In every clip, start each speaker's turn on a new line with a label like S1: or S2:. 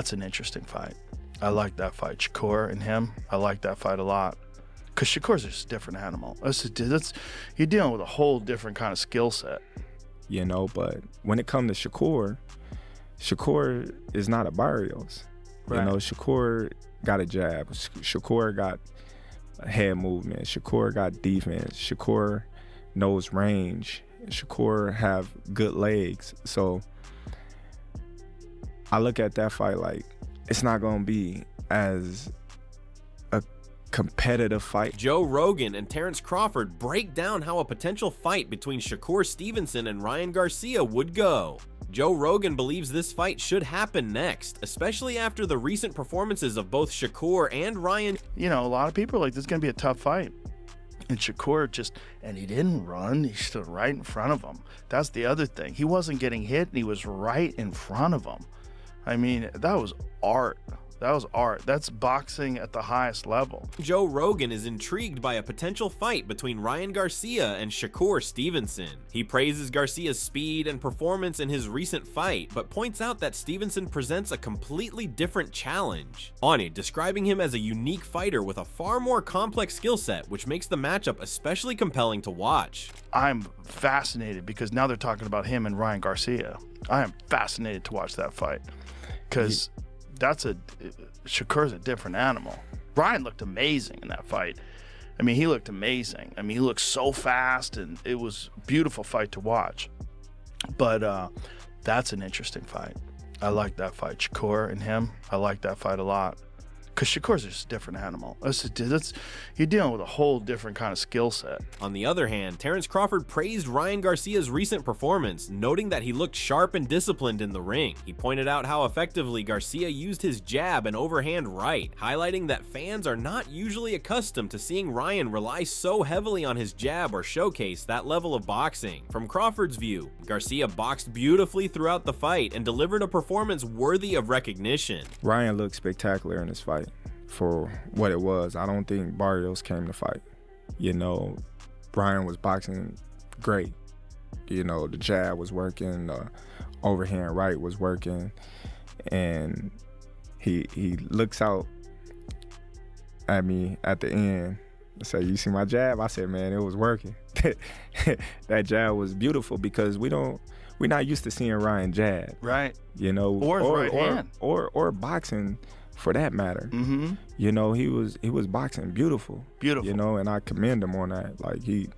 S1: That's an interesting fight. I like that fight. Shakur and him, I like that fight a lot. Because Shakur's just a different animal. You're dealing with a whole different kind of skill set.
S2: You know, but when it comes to Shakur is not a Barrios.
S1: Right.
S2: You know, Shakur got a jab. Shakur got head movement. Shakur got defense. Shakur knows range. Shakur have good legs. So I look at that fight like it's not going to be as a competitive fight.
S3: Joe Rogan and Terence Crawford break down how a potential fight between Shakur Stevenson and Ryan Garcia would go. Joe Rogan believes this fight should happen next, especially after the recent performances of both Shakur and Ryan.
S1: You know, a lot of people are like, this is going to be a tough fight. And Shakur and he didn't run, he stood right in front of him. That's the other thing. He wasn't getting hit, and he was right in front of him. I mean, that was art. That was art. That's boxing at the highest level.
S3: Joe Rogan is intrigued by a potential fight between Ryan Garcia and Shakur Stevenson. He praises Garcia's speed and performance in his recent fight, but points out that Stevenson presents a completely different challenge. On it, describing him as a unique fighter with a far more complex skill set, which makes the matchup especially compelling to watch.
S1: I'm fascinated because now they're talking about him and Ryan Garcia. I am fascinated to watch that fight because Shakur's a different animal. Ryan looked amazing in that fight. I mean, he looked amazing. I mean, he looked so fast, and it was a beautiful fight to watch. But that's an interesting fight. I like that fight. Shakur and him, I like that fight a lot. Because Shakur's just a different animal. You're dealing with a whole different kind of skill set.
S3: On the other hand, Terence Crawford praised Ryan Garcia's recent performance, noting that he looked sharp and disciplined in the ring. He pointed out how effectively Garcia used his jab and overhand right, highlighting that fans are not usually accustomed to seeing Ryan rely so heavily on his jab or showcase that level of boxing. From Crawford's view, Garcia boxed beautifully throughout the fight and delivered a performance worthy of recognition.
S2: Ryan looked spectacular in this fight for what it was. I don't think Barrios came to fight. You know, Ryan was boxing great. You know, the jab was working, the overhand right was working, and he looks out at me at the end and said, "You see my jab?" I said, "Man, it was working." That jab was beautiful because we're not used to seeing Ryan jab.
S1: Right.
S2: You know,
S1: or his right hand.
S2: Or boxing for that matter.
S1: Mm-hmm.
S2: You know, he was boxing beautiful.
S1: Beautiful.
S2: You know, and I commend him on that. Like he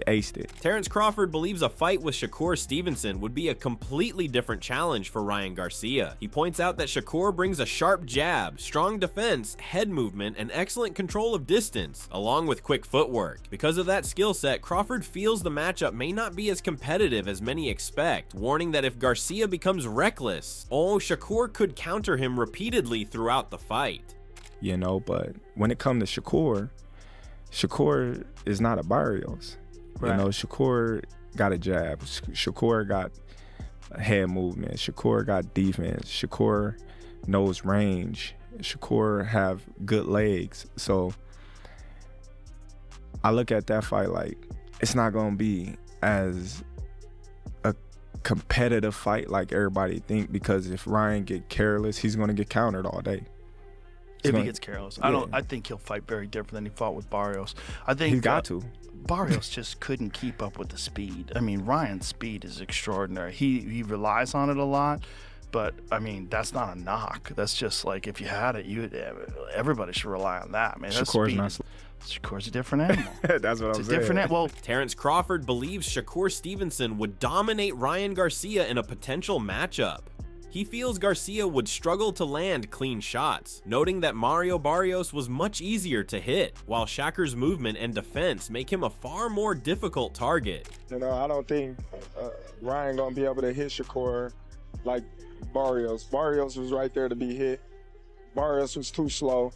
S2: aced it.
S3: Terence Crawford believes a fight with Shakur Stevenson would be a completely different challenge for Ryan Garcia. He points out that Shakur brings a sharp jab, strong defense, head movement, and excellent control of distance, along with quick footwork. Because of that skill set, Crawford feels the matchup may not be as competitive as many expect, warning that if Garcia becomes reckless, Shakur could counter him repeatedly throughout the fight.
S2: You know, but when it comes to Shakur is not a Barrios.
S1: Right.
S2: You know, Shakur got a jab. Shakur got head movement. Shakur got defense. Shakur knows range. Shakur have good legs. So I look at that fight like it's not going to be as a competitive fight like everybody think, because if Ryan get careless, he's going to get countered all day.
S1: If he gets careless. I think he'll fight very different than he fought with Barrios. I think
S2: he's got to.
S1: Barrios just couldn't keep up with the speed. I mean, Ryan's speed is extraordinary. He relies on it a lot, but I mean, that's not a knock. That's just like if you had it, everybody should rely on that. Man, Shakur's a different animal.
S2: That's what I'm saying.
S3: Terence Crawford believes Shakur Stevenson would dominate Ryan Garcia in a potential matchup. He feels Garcia would struggle to land clean shots, noting that Mario Barrios was much easier to hit, while Shakur's movement and defense make him a far more difficult target.
S4: You know, I don't think Ryan gonna be able to hit Shakur like Barrios. Barrios was right there to be hit. Barrios was too slow.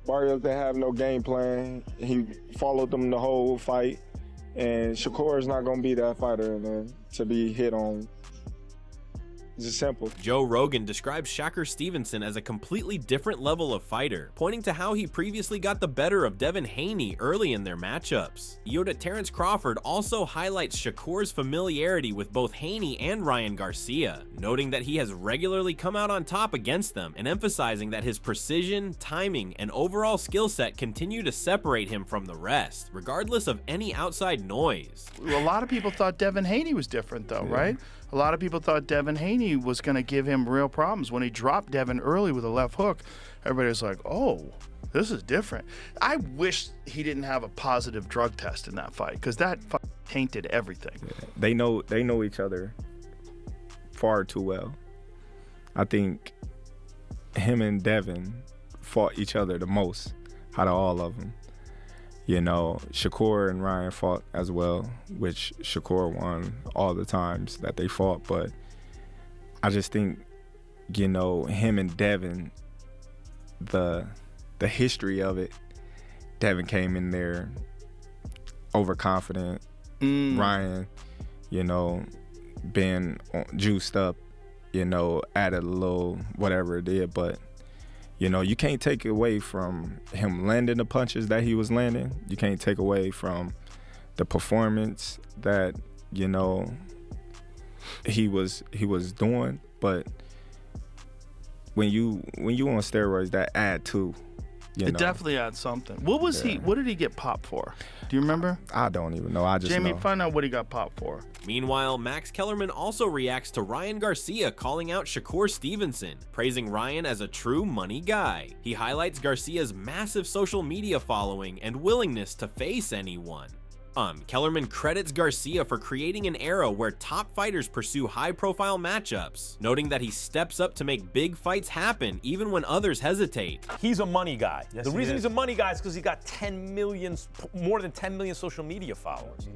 S4: Barrios didn't have no game plan. He followed them the whole fight, and Shakur is not gonna be that fighter to be hit on. It's just simple.
S3: Joe Rogan describes Shakur Stevenson as a completely different level of fighter, pointing to how he previously got the better of Devin Haney early in their matchups. Rogan Terence Crawford also highlights Shakur's familiarity with both Haney and Ryan Garcia, noting that he has regularly come out on top against them and emphasizing that his precision, timing, and overall skill set continue to separate him from the rest, regardless of any outside noise.
S1: A lot of people thought Devin Haney was different, though, right? A lot of people thought Devin Haney was going to give him real problems. When he dropped Devin early with a left hook, everybody was like, oh, this is different. I wish he didn't have a positive drug test in that fight, because that tainted everything.
S2: Yeah. They know each other far too well. I think him and Devin fought each other the most out of all of them. You know, Shakur and Ryan fought as well, which Shakur won all the times that they fought. But I just think, you know, him and Devin, the history of it, Devin came in there overconfident. Ryan, you know, been juiced up, you know, added a little whatever it did. But you know, you can't take away from him landing the punches that he was landing. You can't take away from the performance that, you know, he was doing. But when you on steroids, that add to, you know.
S1: It definitely adds something. What was he? What did he get popped for? Do you remember?
S2: I don't even know. I just
S1: Jamie,
S2: know.
S1: find out what he got popped for.
S3: Meanwhile, Max Kellerman also reacts to Ryan Garcia calling out Shakur Stevenson, praising Ryan as a true money guy. He highlights Garcia's massive social media following and willingness to face anyone. Kellerman credits Garcia for creating an era where top fighters pursue high-profile matchups, noting that he steps up to make big fights happen even when others hesitate.
S5: He's a money guy.
S6: Yes,
S5: the
S6: he
S5: reason
S6: is.
S5: he's a money guy is because he got more than 10 million social media followers.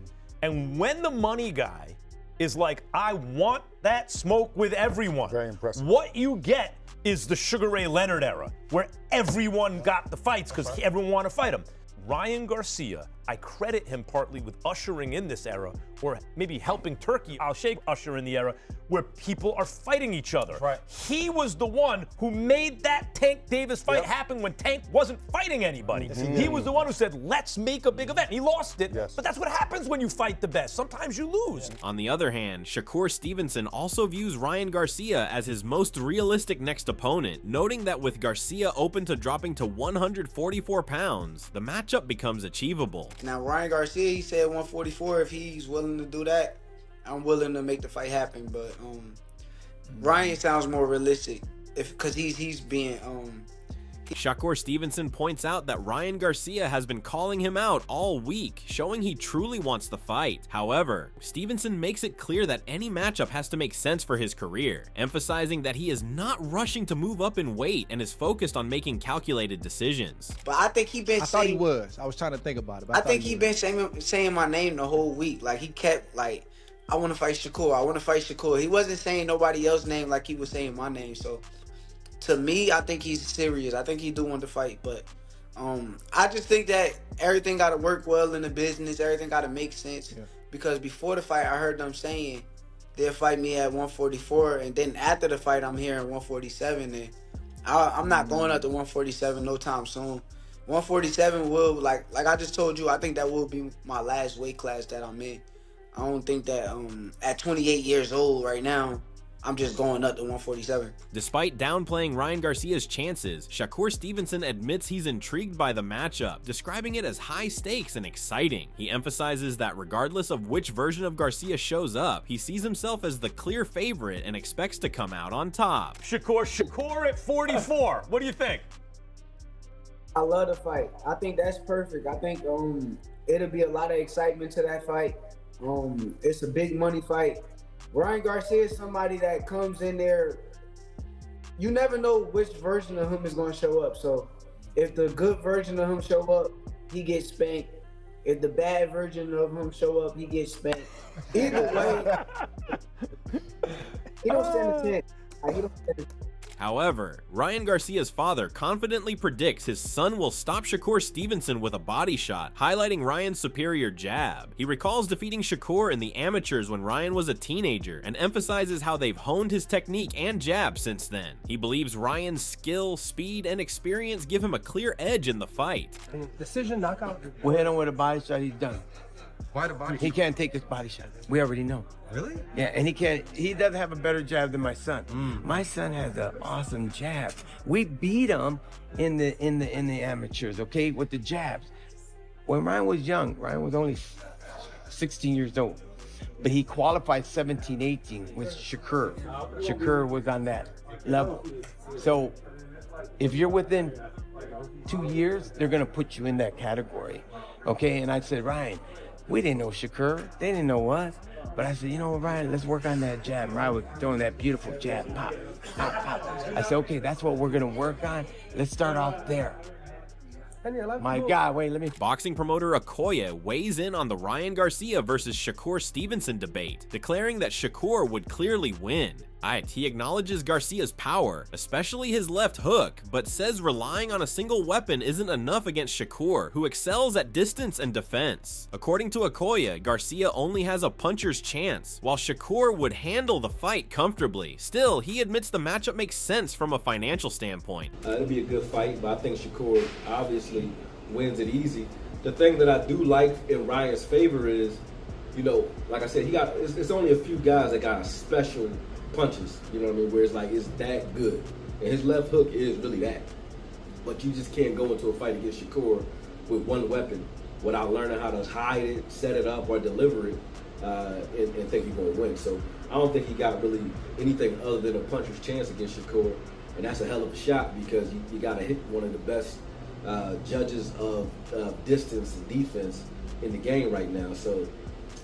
S5: And when the money guy is like, I want that smoke with everyone,
S6: Very impressive.
S5: what you get is the Sugar Ray Leonard era, where everyone got the fights because everyone wanted to fight him. Ryan Garcia, I credit him partly with ushering in this era, or maybe helping Turkey Al-Sheikh usher in the era, where people are fighting each other.
S6: Right.
S5: He was the one who made that Tank Davis fight happen when Tank wasn't fighting anybody. He was the one who said, let's make a big event. He lost it, but that's what happens when you fight the best. Sometimes you lose.
S3: On the other hand, Shakur Stevenson also views Ryan Garcia as his most realistic next opponent, noting that with Garcia open to dropping to 144 pounds, the matchup becomes achievable.
S7: Now, Ryan Garcia, he said 144. If he's willing to do that, I'm willing to make the fight happen. But Ryan sounds more realistic, because he's being
S3: Shakur Stevenson points out that Ryan Garcia has been calling him out all week, showing he truly wants the fight. However, Stevenson makes it clear that any matchup has to make sense for his career, emphasizing that he is not rushing to move up in weight and is focused on making calculated decisions.
S7: But I think he been
S6: I thought he was. I was trying to think about it. But
S7: I think he been saying my name the whole week. Like, he kept like, I want to fight Shakur. I want to fight Shakur. He wasn't saying nobody else's name like he was saying my name. So to me, I think he's serious. I think he do want to fight. But I just think that everything got to work well in the business. Everything got to make sense. Yeah. Because before the fight, I heard them saying they'll fight me at 144, and then after the fight, I'm hearing 147. And I'm not going up to 147 no time soon. 147 will, like I just told you, I think that will be my last weight class that I'm in. I don't think that at 28 years old right now, I'm just going up to 147.
S3: Despite downplaying Ryan Garcia's chances, Shakur Stevenson admits he's intrigued by the matchup, describing it as high stakes and exciting. He emphasizes that regardless of which version of Garcia shows up, he sees himself as the clear favorite and expects to come out on top.
S5: Shakur at 44. What do you think?
S7: I love the fight. I think that's perfect. I think it'll be a lot of excitement to that fight. It's a big money fight. Ryan Garcia is somebody that comes in there, you never know which version of him is going to show up. So if the good version of him show up, he gets spanked. If the bad version of him show up, he gets spanked. Either way, he don't stand a chance. He don't stand a chance.
S3: However, Ryan Garcia's father confidently predicts his son will stop Shakur Stevenson with a body shot, highlighting Ryan's superior jab. He recalls defeating Shakur in the amateurs when Ryan was a teenager and emphasizes how they've honed his technique and jab since then. He believes Ryan's skill, speed, and experience give him a clear edge in the fight.
S8: Decision knockout.
S9: We'll hit him with a body shot, he's done.
S8: Why the body?
S9: He can't take this body shot. We already know.
S8: Really?
S9: Yeah, and he doesn't have a better jab than my son. My son has an awesome jab. We beat him in the amateurs, okay, with the jabs. When Ryan was young, Ryan was only 16 years old, but he qualified 17, 18 with Shakur. Shakur was on that level. So if you're within 2 years, they're gonna put you in that category, okay? And I said, Ryan, we didn't know Shakur, they didn't know us. But I said, you know what, Ryan, let's work on that jab. Ryan was throwing that beautiful jab, pop, pop, pop. I said, okay, that's what we're gonna work on. Let's start off there. My God, wait, let me...
S3: Boxing promoter Okoye weighs in on the Ryan Garcia versus Shakur Stevenson debate, declaring that Shakur would clearly win. He acknowledges Garcia's power, especially his left hook, but says relying on a single weapon isn't enough against Shakur, who excels at distance and defense. According to Okoye, Garcia only has a puncher's chance, while Shakur would handle the fight comfortably. Still, he admits the matchup makes sense from a financial standpoint.
S10: It'll be a good fight, but I think Shakur obviously wins it easy. The thing that I do like in Ryan's favor is, you know, like I said, it's only a few guys that got special punches, you know what I mean, where it's like, it's that good. And his left hook is really that. But you just can't go into a fight against Shakur with one weapon without learning how to hide it, set it up, or deliver it, and think you're going to win. So I don't think he got really anything other than a puncher's chance against Shakur. And that's a hell of a shot because you got to hit one of the best judges of distance and defense in the game right now. So,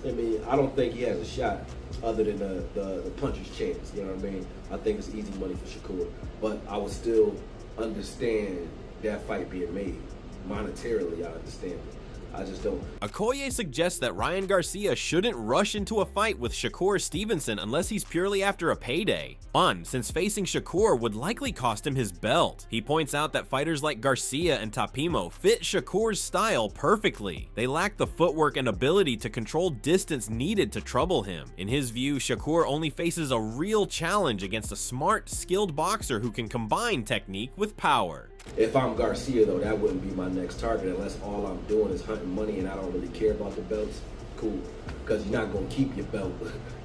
S10: I mean, I don't think he has a shot other than the puncher's chance, you know what I mean? I think it's easy money for Shakur, but I would still understand that fight being made. Monetarily, I understand it. I just don't.
S3: Okoye suggests that Ryan Garcia shouldn't rush into a fight with Shakur Stevenson unless he's purely after a payday. Since facing Shakur would likely cost him his belt. He points out that fighters like Garcia and Tapimo fit Shakur's style perfectly. They lack the footwork and ability to control distance needed to trouble him. In his view, Shakur only faces a real challenge against a smart, skilled boxer who can combine technique with power.
S10: If I'm Garcia, though, that wouldn't be my next target unless all I'm doing is hunting money and I don't really care about the belts. Cool. Because you're not going to keep your belt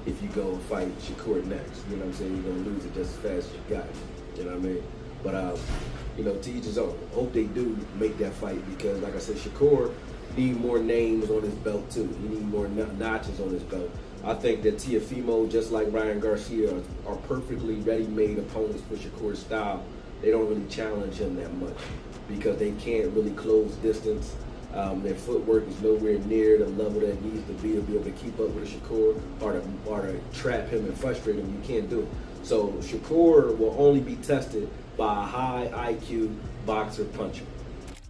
S10: if you go and fight Shakur next. You know what I'm saying? You're going to lose it just as fast as you got it. You know what I mean? But, you know, to each his own. Hope they do make that fight because, like I said, Shakur need more names on his belt, too. He need more notches on his belt. I think that Teofimo, just like Ryan Garcia, are perfectly ready-made opponents for Shakur's style. They don't really challenge him that much because they can't really close distance. Their footwork is nowhere near the level that it needs to be able to keep up with Shakur or to trap him and frustrate him. You can't do it. So Shakur will only be tested by a high IQ boxer puncher.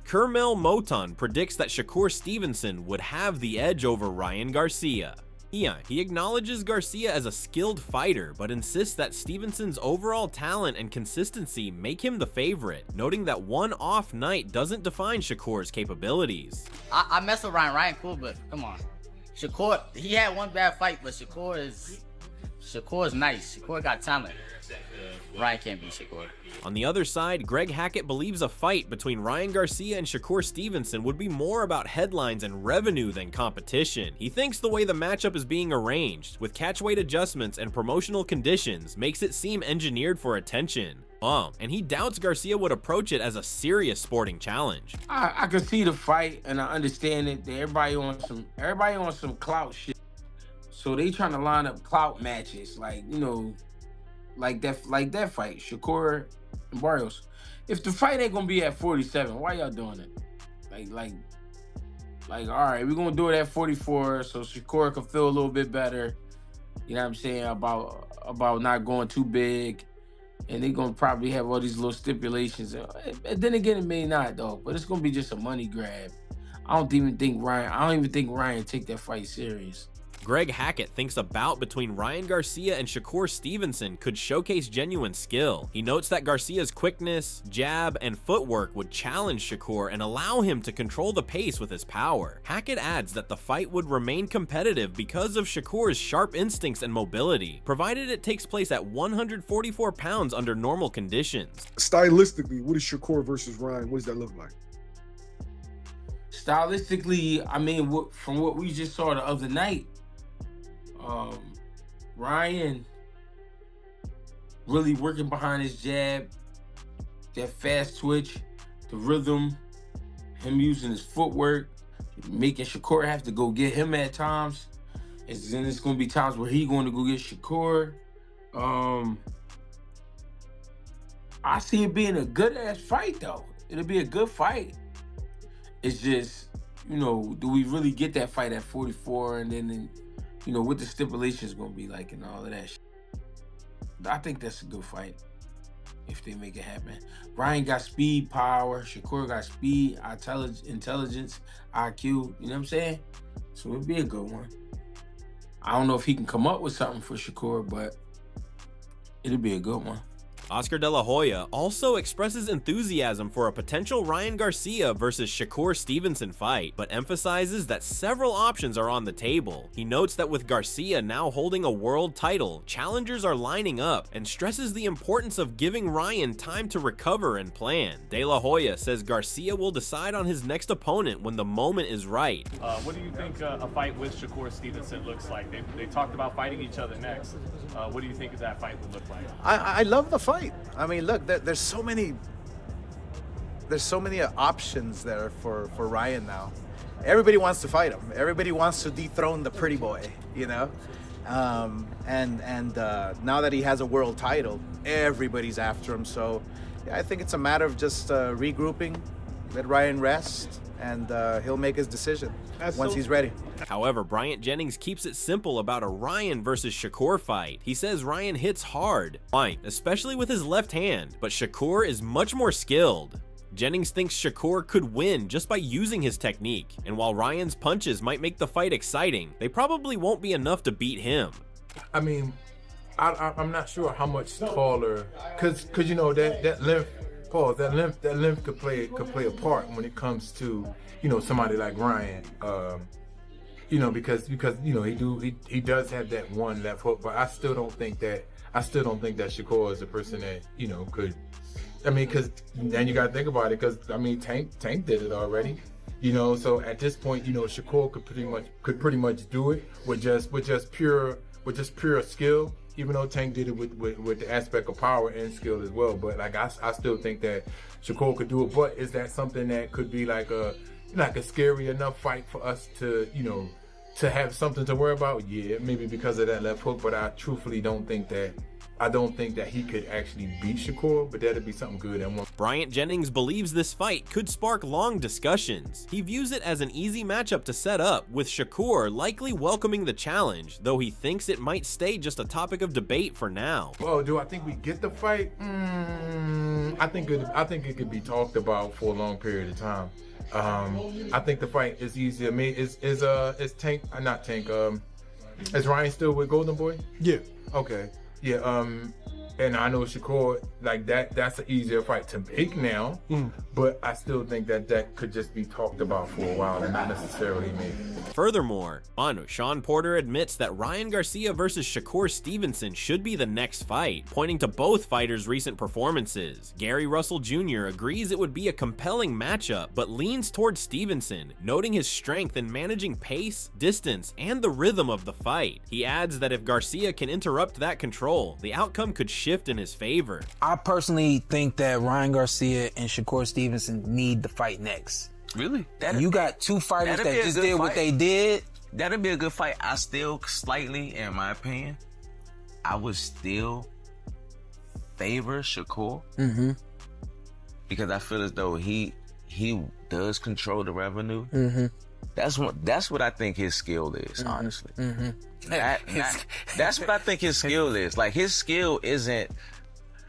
S3: Kermel Moton predicts that Shakur Stevenson would have the edge over Ryan Garcia. He acknowledges Garcia as a skilled fighter, but insists that Stevenson's overall talent and consistency make him the favorite, noting that one off night doesn't define Shakur's capabilities.
S11: I mess with Ryan. Ryan cool, but come on. Shakur, he had one bad fight, but Shakur is nice. Shakur got talent. Ryan can't beat Shakur.
S3: On the other side, Greg Hackett believes a fight between Ryan Garcia and Shakur Stevenson would be more about headlines and revenue than competition. He thinks the way the matchup is being arranged, with catchweight adjustments and promotional conditions, makes it seem engineered for attention. And he doubts Garcia would approach it as a serious sporting challenge.
S12: I can see the fight and I understand it. That everybody on some clout shit. So they trying to line up clout matches, like, you know, like that fight, Shakur and Barrios. If the fight ain't gonna be at 47, why y'all doing it? Like, all right, we're gonna do it at 44 so Shakur can feel a little bit better. You know what I'm saying about not going too big, and they gonna probably have all these little stipulations. And then again, it may not though, but it's gonna be just a money grab. I don't even think Ryan take that fight serious.
S3: Greg Hackett thinks a bout between Ryan Garcia and Shakur Stevenson could showcase genuine skill. He notes that Garcia's quickness, jab, and footwork would challenge Shakur and allow him to control the pace with his power. Hackett adds that the fight would remain competitive because of Shakur's sharp instincts and mobility, provided it takes place at 144 pounds under normal conditions.
S13: Stylistically, what is Shakur versus Ryan? What does that look like?
S12: Stylistically, I mean, from what we just saw the other night, Ryan really working behind his jab, that fast twitch, the rhythm, him using his footwork, making Shakur have to go get him at times. And then it's going to be times where he's going to go get Shakur. I see it being a good-ass fight, though. It'll be a good fight. It's just, you know, do we really get that fight at 44 and then you know, what the stipulations going to be like and all of that shit. I think that's a good fight if they make it happen. Ryan got speed, power. Shakur got speed, intelligence, IQ. You know what I'm saying? So it'd be a good one. I don't know if he can come up with something for Shakur, but it'll be a good one.
S3: Oscar De La Hoya also expresses enthusiasm for a potential Ryan Garcia versus Shakur Stevenson fight, but emphasizes that several options are on the table. He notes that with Garcia now holding a world title, challengers are lining up, and stresses the importance of giving Ryan time to recover and plan. De La Hoya says Garcia will decide on his next opponent when the moment is right.
S5: What do you think a fight with Shakur Stevenson looks like? They talked about fighting each other next. What do you think that fight would look like?
S6: I love the fight. I mean, look, there's so many options there for Ryan now. Everybody wants to fight him. Everybody wants to dethrone the pretty boy, you know. And now that he has a world title, everybody's after him. So yeah, I think it's a matter of just regrouping, let Ryan rest, and he'll make his decision once he's ready.
S3: However, Bryant Jennings keeps it simple about a Ryan versus Shakur fight. He says Ryan hits hard, fine, especially with his left hand, but Shakur is much more skilled. Jennings thinks Shakur could win just by using his technique, and while Ryan's punches might make the fight exciting, they probably won't be enough to beat him.
S14: I mean, I'm not sure how much taller, cause you know that length. Pause. That length could play a part when it comes to, you know, somebody like Ryan. You know, because you know he does have that one left hook, but I still don't think that Shakur is the person that, you know, could. I mean, because then you gotta think about it, because I mean Tank did it already. You know, so at this point, you know, Shakur could pretty much do it with just pure skill. Even though Tank did it with the aspect of power and skill as well, but like I still think that Shakur could do it. But is that something that could be like a scary enough fight for us to, you know, to have something to worry about? Yeah, maybe because of that left hook, but I truthfully don't think that he could actually beat Shakur, but that'd be something good.
S3: Bryant Jennings believes this fight could spark long discussions. He views it as an easy matchup to set up, with Shakur likely welcoming the challenge, though he thinks it might stay just a topic of debate for now.
S14: Well, do I think we get the fight? I think it could be talked about for a long period of time. I think the fight is easy. I mean, is Tank, not Tank, is Ryan still with Golden Boy?
S13: Yeah.
S14: Okay. Yeah, and I know Shakur, like that's an easier fight to make now, but I still think that could just be talked about for a while and not necessarily made.
S3: Furthermore, Sean Porter admits that Ryan Garcia versus Shakur Stevenson should be the next fight, pointing to both fighters' recent performances. Gary Russell Jr. agrees it would be a compelling matchup, but leans towards Stevenson, noting his strength in managing pace, distance, and the rhythm of the fight. He adds that if Garcia can interrupt that control, the outcome could shift in his favor.
S15: I personally think that Ryan Garcia and Shakur Stevenson need the fight next.
S16: Really?
S15: You got two fighters that just did what they did.
S16: That'd be a good fight. I still slightly, in my opinion, I would still favor Shakur.
S15: Mm-hmm.
S16: Because I feel as though he does control the revenue.
S15: Mm-hmm.
S16: That's what I think his skill is, honestly.
S15: Mm-hmm.
S16: That's what I think his skill is. Like, his skill isn't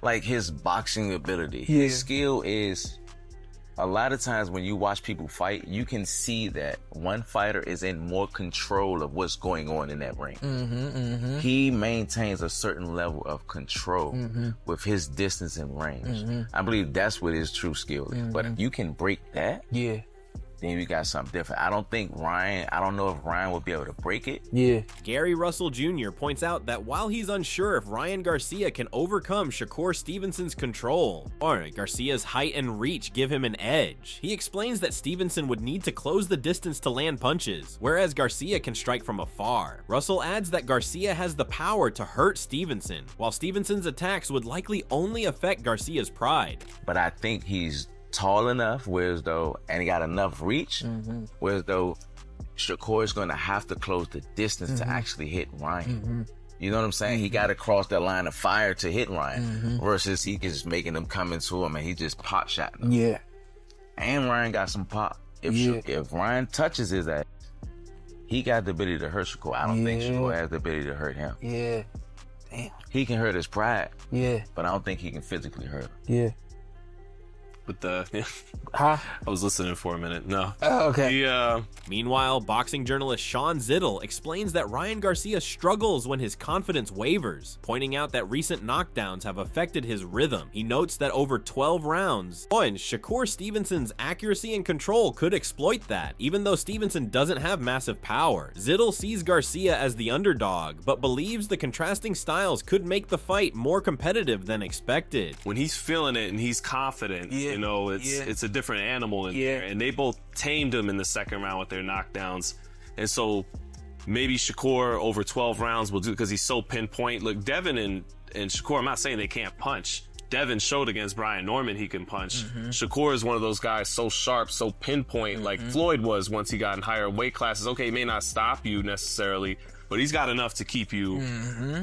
S16: like his boxing ability.
S15: Yeah.
S16: His skill is a lot of times when you watch people fight, you can see that one fighter is in more control of what's going on in that ring. He maintains a certain level of control with his distance and range. I believe that's what his true skill is. But if you can break that, then we got something different. I don't know if Ryan will be able to break it.
S3: Gary Russell Jr. points out that while he's unsure if Ryan Garcia can overcome Shakur Stevenson's control, or Garcia's height and reach give him an edge, he explains that Stevenson would need to close the distance to land punches, whereas Garcia can strike from afar. Russell adds that Garcia has the power to hurt Stevenson, while Stevenson's attacks would likely only affect Garcia's pride.
S16: But I think he's tall enough, whereas though, and he got enough reach, whereas though Shakur is going to have to close the distance to actually hit Ryan. You know what I'm saying? He got to cross that line of fire to hit Ryan, versus he just making them come into him and he just pot shotting them. And Ryan got some pop. If Ryan touches his ass, he got the ability to hurt Shakur. I don't think Shakur has the ability to hurt him.
S15: Damn.
S16: He can hurt his pride. But I don't think he can physically hurt him.
S17: With the
S15: I
S17: was listening for a minute. No.
S15: Oh, okay.
S3: Meanwhile, boxing journalist Sean Zittel explains that Ryan Garcia struggles when his confidence wavers, pointing out that recent knockdowns have affected his rhythm. He notes that over 12 rounds, Shakur Stevenson's accuracy and control could exploit that, even though Stevenson doesn't have massive power. Zittel sees Garcia as the underdog, but believes the contrasting styles could make the fight more competitive than expected.
S17: When he's feeling it and he's confident, you know, it's a different animal in there, and they both tamed him in the second round with their knockdowns. And so maybe Shakur over 12 rounds will do, because he's so pinpoint. Look, Devin and Shakur, I'm not saying they can't punch. Devin showed against Brian Norman he can punch. Shakur is one of those guys so sharp, so pinpoint, like Floyd was once he got in higher weight classes. Okay, he may not stop you necessarily, but he's got enough to keep you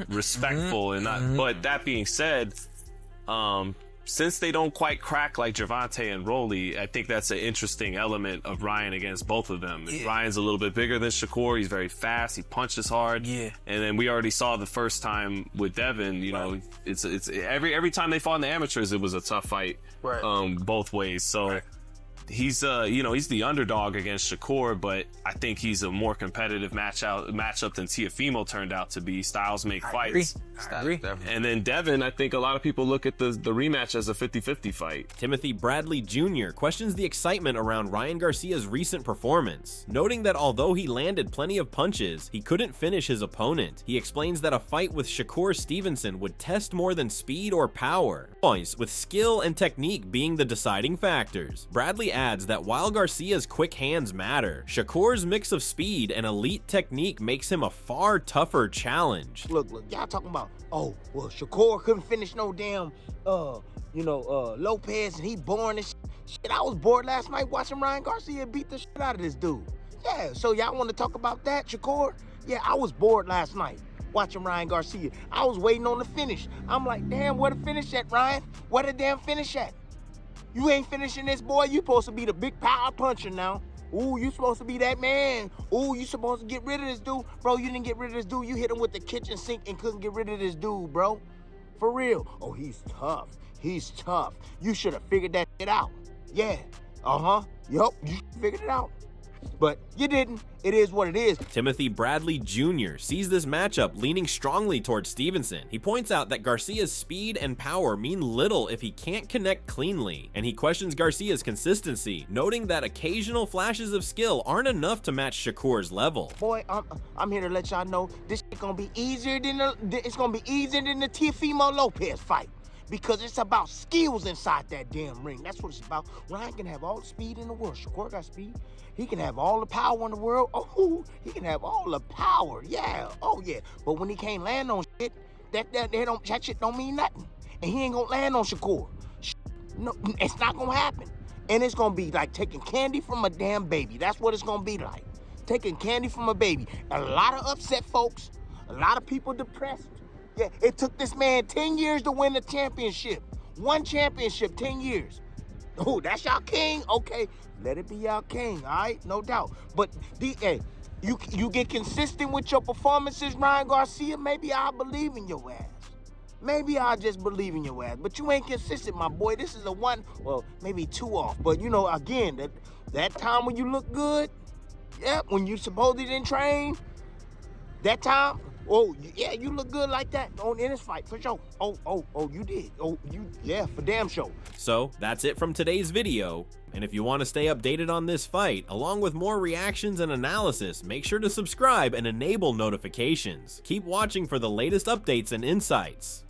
S17: respectful and not. But that being said, since they don't quite crack like Gervonta and Rolly, I think that's an interesting element of Ryan against both of them. Ryan's a little bit bigger than Shakur. He's very fast. He punches hard. And then we already saw the first time with Devin, you know, it's every time they fought in the amateurs, it was a tough fight, both ways. So he's he's the underdog against Shakur, but I think he's a more competitive matchup than Teofimo turned out to be. Styles make fights.
S15: I agree.
S17: And then Devin, I think a lot of people look at the rematch as a 50-50 fight.
S3: Timothy Bradley Jr. questions the excitement around Ryan Garcia's recent performance, noting that although he landed plenty of punches, he couldn't finish his opponent. He explains that a fight with Shakur Stevenson would test more than speed or power, with skill and technique being the deciding factors. Bradley adds that while Garcia's quick hands matter, Shakur's mix of speed and elite technique makes him a far tougher challenge.
S9: Look, y'all talking about, oh, well, Shakur couldn't finish no damn, Lopez, and he boring and shit. I was bored last night watching Ryan Garcia beat the shit out of this dude. Yeah, so y'all want to talk about that, Shakur? Yeah, I was bored last night watching Ryan Garcia. I was waiting on the finish. I'm like, damn, where the finish at, Ryan? Where the damn finish at? You ain't finishing this, boy. You supposed to be the big power puncher now. Ooh, you supposed to be that man. Ooh, you supposed to get rid of this dude. Bro, you didn't get rid of this dude. You hit him with the kitchen sink and couldn't get rid of this dude, bro. For real. Oh, he's tough. He's tough. You should have figured that shit out. Yeah. Yup, you figured it out. But you didn't. It is what it is.
S3: Timothy Bradley Jr. sees this matchup leaning strongly towards Stevenson. He points out that Garcia's speed and power mean little if he can't connect cleanly, and he questions Garcia's consistency, noting that occasional flashes of skill aren't enough to match Shakur's level.
S9: Boy, I'm here to let y'all know this shit gonna be easier than the Teofimo Lopez fight. Because it's about skills inside that damn ring. That's what it's about. Ryan can have all the speed in the world. Shakur got speed. He can have all the power in the world. Oh, he can have all the power. Yeah. Oh, yeah. But when he can't land on shit, that shit don't mean nothing. And he ain't gonna land on Shakur. No, it's not gonna happen. And it's gonna be like taking candy from a damn baby. That's what it's gonna be like. Taking candy from a baby. A lot of upset folks. A lot of people depressed. Yeah, it took this man 10 years to win the championship. One championship, 10 years. Oh, that's y'all king? Okay, let it be y'all king, all right? No doubt. But, you get consistent with your performances, Ryan Garcia, maybe I'll believe in your ass. maybe I'll just believe in your ass. But you ain't consistent, my boy. This is a one, well, maybe two off. But you know, again, that time when you look good, yeah, when you supposedly didn't train, that time, oh, yeah, you look good like that in this fight, for sure. Oh, you did. Oh, yeah, for damn sure.
S3: So that's it from today's video. And if you want to stay updated on this fight, along with more reactions and analysis, make sure to subscribe and enable notifications. Keep watching for the latest updates and insights.